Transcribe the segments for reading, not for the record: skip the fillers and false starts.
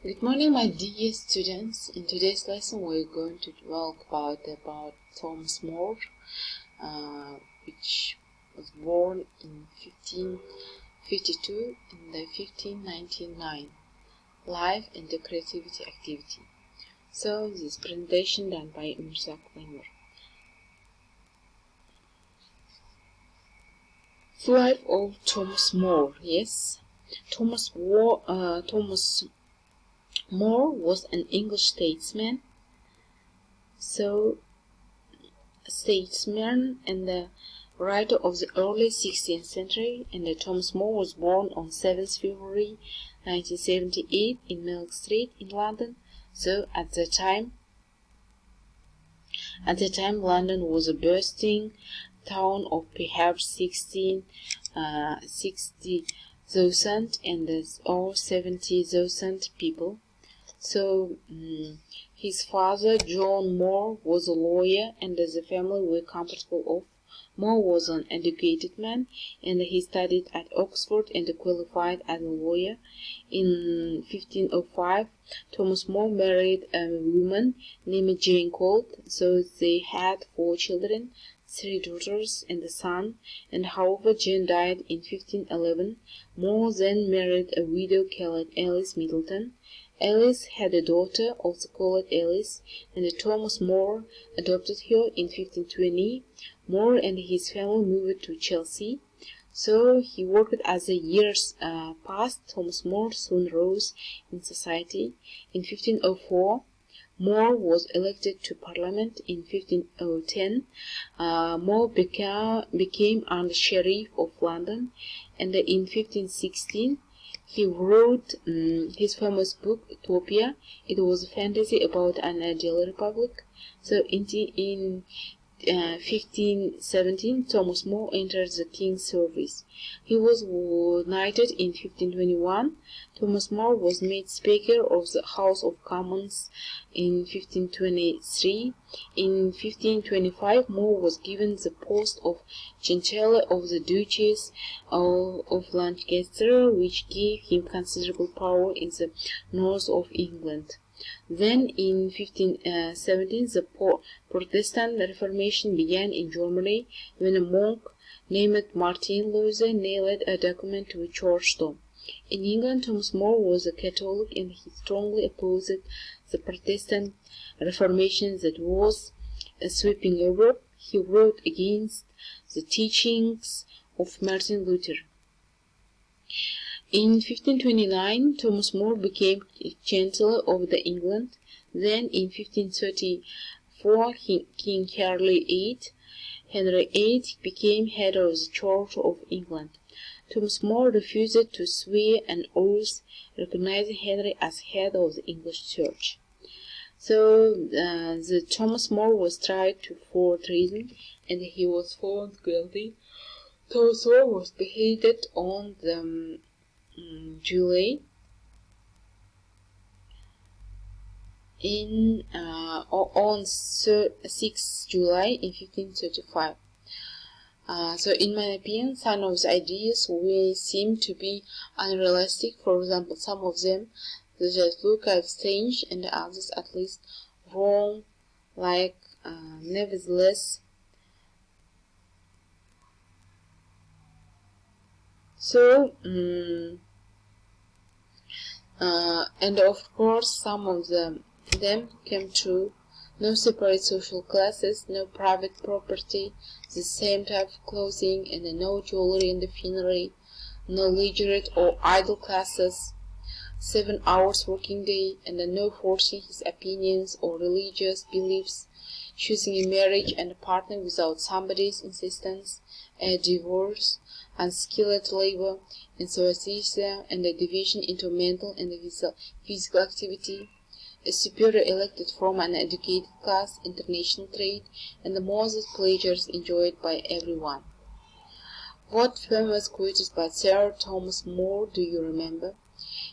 Good morning, my dear students. In today's lesson, we're going to talk about Thomas More, which was born in 1552 and 1599. Life and the creativity activity. So, this presentation done by Umirzakova A More. Life of Thomas More. Yes, Thomas More was an English statesman and the writer of the early 16th century, and Thomas More was born on 7th February 1978 in Milk Street in London. So at the time London was a bursting town of perhaps 60,000 or 70,000 people. So his father, John More, was a lawyer, and the family were comfortable off. More was an educated man, and he studied at Oxford and qualified as a lawyer. In 1505, Thomas More married a woman named Jane Colt, so they had 4 children, 3 daughters and a son, and however Jane died in 1511, More then married a widow called Alice Middleton. Alice had a daughter, also called Alice, and Thomas More adopted her in 1520. More and his family moved to Chelsea. So he worked as the years passed. Thomas More soon rose in society. In 1504, More was elected to Parliament. In 1510, More became under Sheriff of London, and in 1516, he wrote his famous book, Utopia. It was a fantasy about an ideal republic. So in 1517, Thomas More entered the king's service. He was knighted in 1521. Thomas More was made Speaker of the House of Commons in 1523. In 1525, More was given the post of Chancellor of the Duchess of Lancaster, which gave him considerable power in the north of England. Then, in 1517, the Protestant Reformation began in Germany when a monk named Martin Luther nailed a document to a church door. In England, Thomas More was a Catholic, and he strongly opposed the Protestant Reformation that was sweeping Europe. He wrote against the teachings of Martin Luther. In 1529, Thomas More became Chancellor of England. Then, in 1534, King Henry VIII became head of the Church of England. Thomas More refused to swear an oath recognizing Henry as head of the English Church. So, Thomas More was tried for treason, and he was found guilty. Thomas More was beheaded on the July on 6 July in 1535. So in my opinion, some of the ideas will seem to be unrealistic. For example, some of them just look at strange, and others at least wrong, like nevertheless. So, and of course, some of them came true. No separate social classes, no private property, the same type of clothing, and no jewelry in the finery, no literate or idle classes, 7 hours working day, and no forcing his opinions or religious beliefs, choosing a marriage and a partner without somebody's insistence, a divorce, unskilled labor, and aesthesia, and a division into mental and physical activity, a superior elected from an educated class, international trade, and the modest pleasures enjoyed by everyone. What famous quotes by Sir Thomas More do you remember?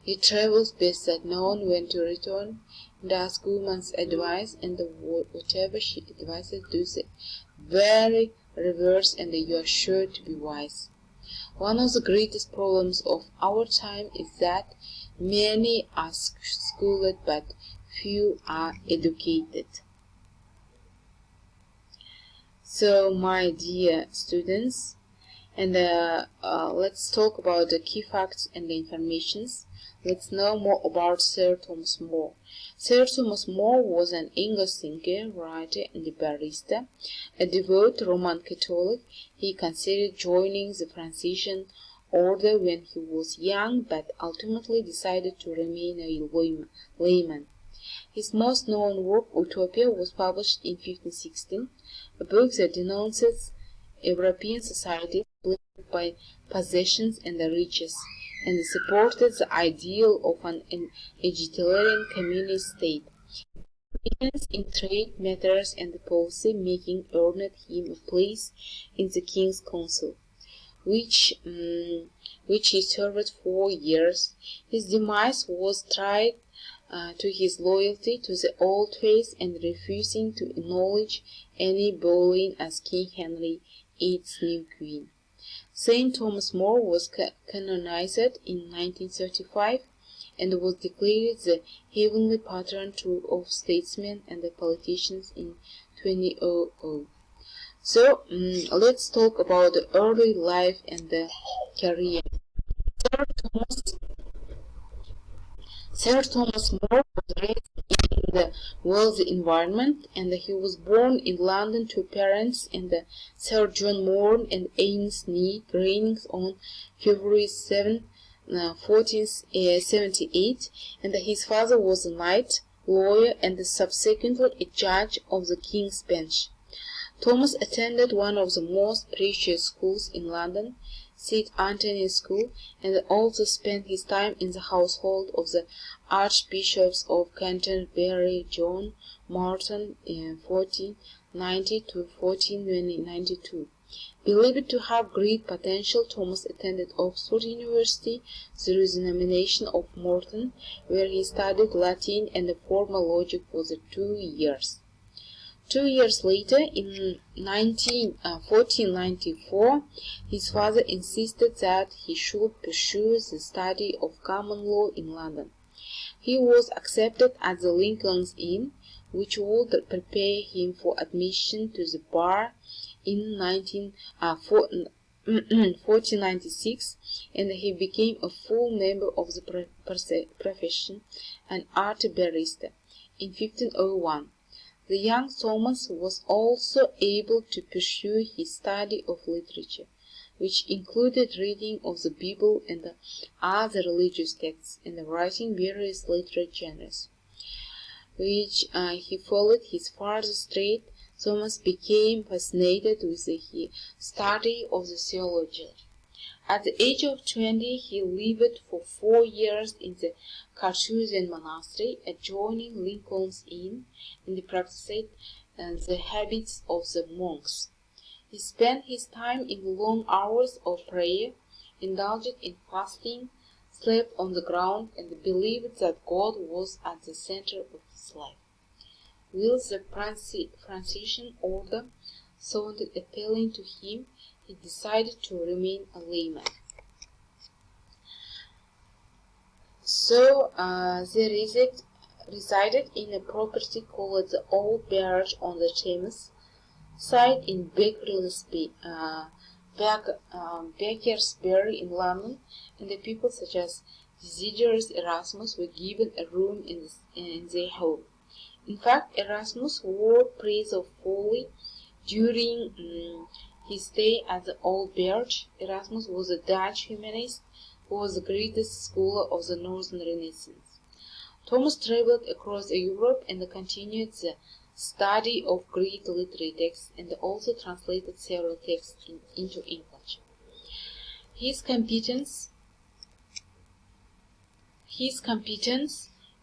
He travels best at noon when to return, and asks woman's advice, and whatever she advises do the very reverse, and you are sure to be wise. One of the greatest problems of our time is that Many are schooled, but few are educated. So, my dear students, and let's talk about the key facts and the informations. Let's know more about Sir Thomas More. Sir Thomas More was an English thinker, writer, and barrister. A devout Roman Catholic, he considered joining the Franciscan order when he was young, but ultimately decided to remain a layman. His most known work, Utopia, was published in 1516, a book that denounces European society plagued by possessions and the riches, and supported the ideal of an egalitarian communist state. Experience in trade matters and policy making earned him a place in the King's Council, which he served 4 years. His demise was tied to his loyalty to the old faith and refusing to acknowledge Anne Boleyn as King Henry VIII's new queen. Saint Thomas More was canonized in 1935 and was declared the heavenly patron of statesmen and the politicians in 2000. So let's talk about the early life and the career. Sir Thomas More was raised in the wealthy environment, and he was born in London to parents and Sir John More and Agnes Neate, reigning on February 7, 1478, and his father was a knight, lawyer, and subsequently a judge of the King's Bench. Thomas attended one of the most prestigious schools in London, St. Antony's School, and also spent his time in the household of the Archbishops of Canterbury, John Martin, in 1490 to 1492. Believed to have great potential, Thomas attended Oxford University through the nomination of Morton, where he studied Latin and formal logic for 2 years. 2 years later, in 1494, his father insisted that he should pursue the study of common law in London. He was accepted at the Lincoln's Inn, which would prepare him for admission to the bar in 1496, and he became a full member of the profession, an art barrister, in 1501. The young Thomas was also able to pursue his study of literature, which included reading of the Bible and other religious texts, and writing various literary genres, which he followed his father's trade. Thomas became fascinated with the study of the theology. At the age of 20, he lived for 4 years in the Carthusian monastery adjoining Lincoln's Inn, and practiced the habits of the monks. He spent his time in long hours of prayer, indulged in fasting, slept on the ground, and believed that God was at the center of his life. While the Franciscan order sounded appealing to him, he decided to remain a layman. So they resided in a property called the Old Barge on the Thames site in Beckersbury in London, and the people such as Desiderius Erasmus were given a room in their home. In fact, Erasmus wore praise of folly during his stay at the Old Barge. Erasmus was a Dutch humanist who was the greatest scholar of the Northern Renaissance. Thomas traveled across Europe and continued the study of Greek literary texts, and also translated several texts into English. His competence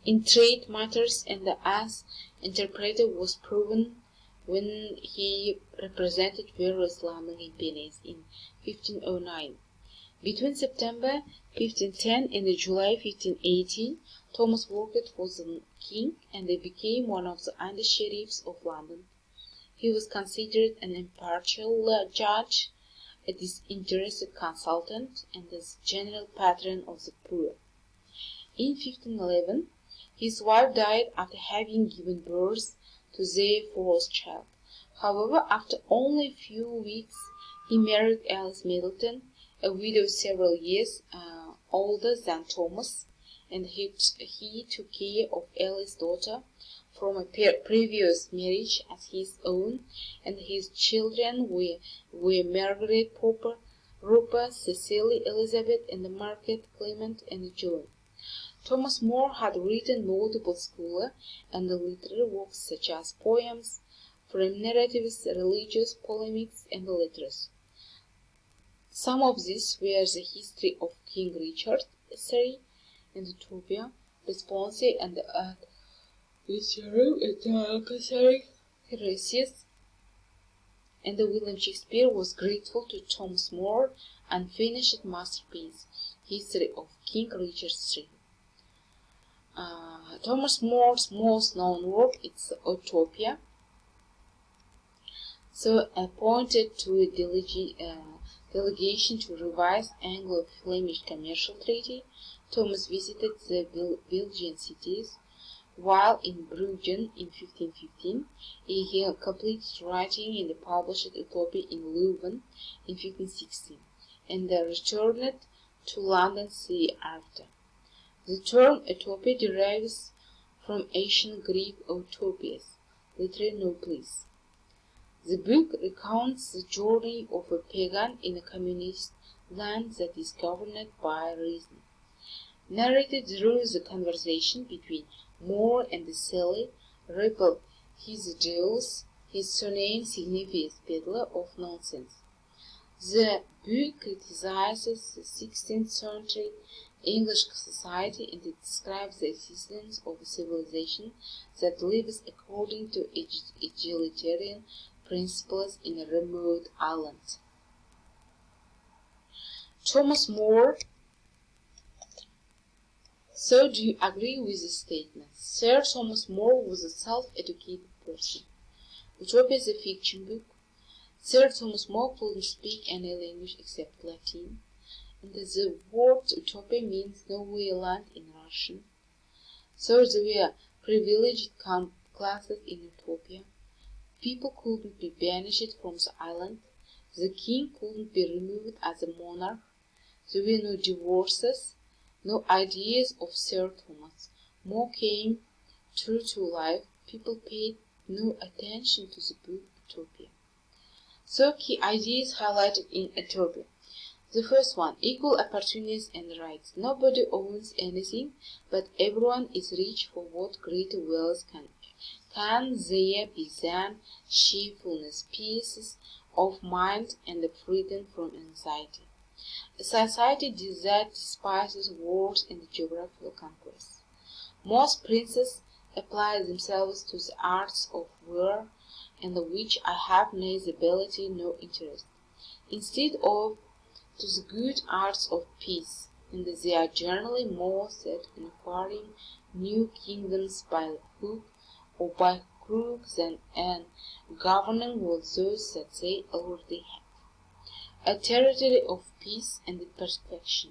in trade matters and as interpreter was proven when he represented various London companies in 1509. Between September 1510 and July 1518, Thomas worked for the king and became one of the under-sheriffs of London. He was considered an impartial judge, a disinterested consultant, and the general patron of the poor. In 1511, his wife died after having given birth to their fourth child. However, after only a few weeks, he married Alice Middleton, a widow several years older than Thomas, and he took care of Alice's daughter from a previous marriage as his own, and his children were Margaret, Popper, Rupert, Cecily, Elizabeth, and Margaret, Clement, and John. Thomas More had written multiple scholar and literary works such as poems, from narratives, religious polemics, and letters. Some of these were the history of King Richard III and Utopia, Response, and the heresies, and William Shakespeare was grateful to Thomas More and finished masterpiece, History of King Richard III. Thomas More's most known work is Utopia. So appointed to a delegation to revise Anglo-Flemish commercial treaty, Thomas visited the Belgian cities. While in Bruggen in 1515, he completed writing and published Utopia in Leuven in 1516, and returned to London soon after. The term Utopia derives from ancient Greek utopias, literally no place. The book recounts the journey of a pagan in a communist land that is governed by reason. Narrated through the conversation between More and Sally, Ripple, his ideals, his surname signifies peddler of nonsense. The book criticizes the 16th century English society, and it describes the existence of a civilization that lives according to egalitarian principles in a remote island. Thomas More. So do you agree with this statement? Sir Thomas More was a self-educated person. Utopia is a fiction book. Sir Thomas More couldn't speak any language except Latin, and the word Utopia means nowhere land in Russian. So there were privileged classes in Utopia. People couldn't be banished from the island. The king couldn't be removed as a monarch. There were no divorces, no ideas of Sir Thomas More came true to life. People paid no attention to the book Utopia. So key ideas highlighted in Utopia. The first one, equal opportunities and rights. Nobody owns anything, but everyone is rich for what greater wealth can. Can there be then cheerfulness, peace of mind, and freedom from anxiety? A society that despises wars and geographical conquest. Most princes apply themselves to the arts of war, in which I have neither ability nor interest, instead of to the good arts of peace, and they are generally more set on acquiring new kingdoms by hook or by crook than on governing with those that they already have. A territory of peace and perfection.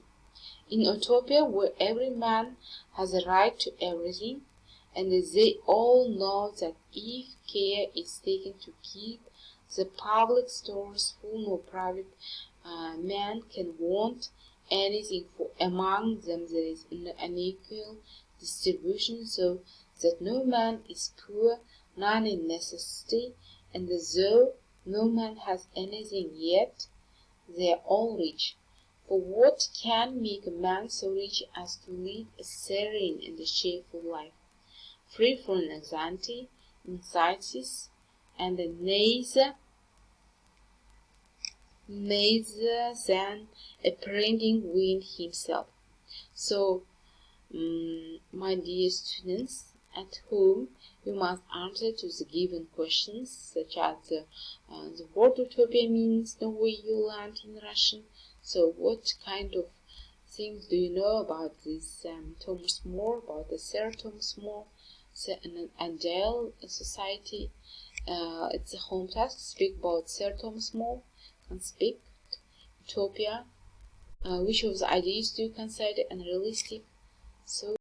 In Utopia, where every man has a right to everything, and they all know that if care is taken to keep the public stores full, no private man can want anything, for among them there is an unequal distribution, so that no man is poor, none in necessity, and though no man has anything yet, they are all rich. For what can make a man so rich as to lead a serene and a cheerful life, free from anxiety, and neither than apprehending wind himself? So, my dear students, at home you must answer to the given questions, such as the word Utopia means nowhere you land in Russian. So what kind of things do you know about this Thomas More, about the Sir Thomas More, an ideal society? It's a home task to speak about Sir Thomas More, and speak Utopia. Which of the ideas do you consider unrealistic? So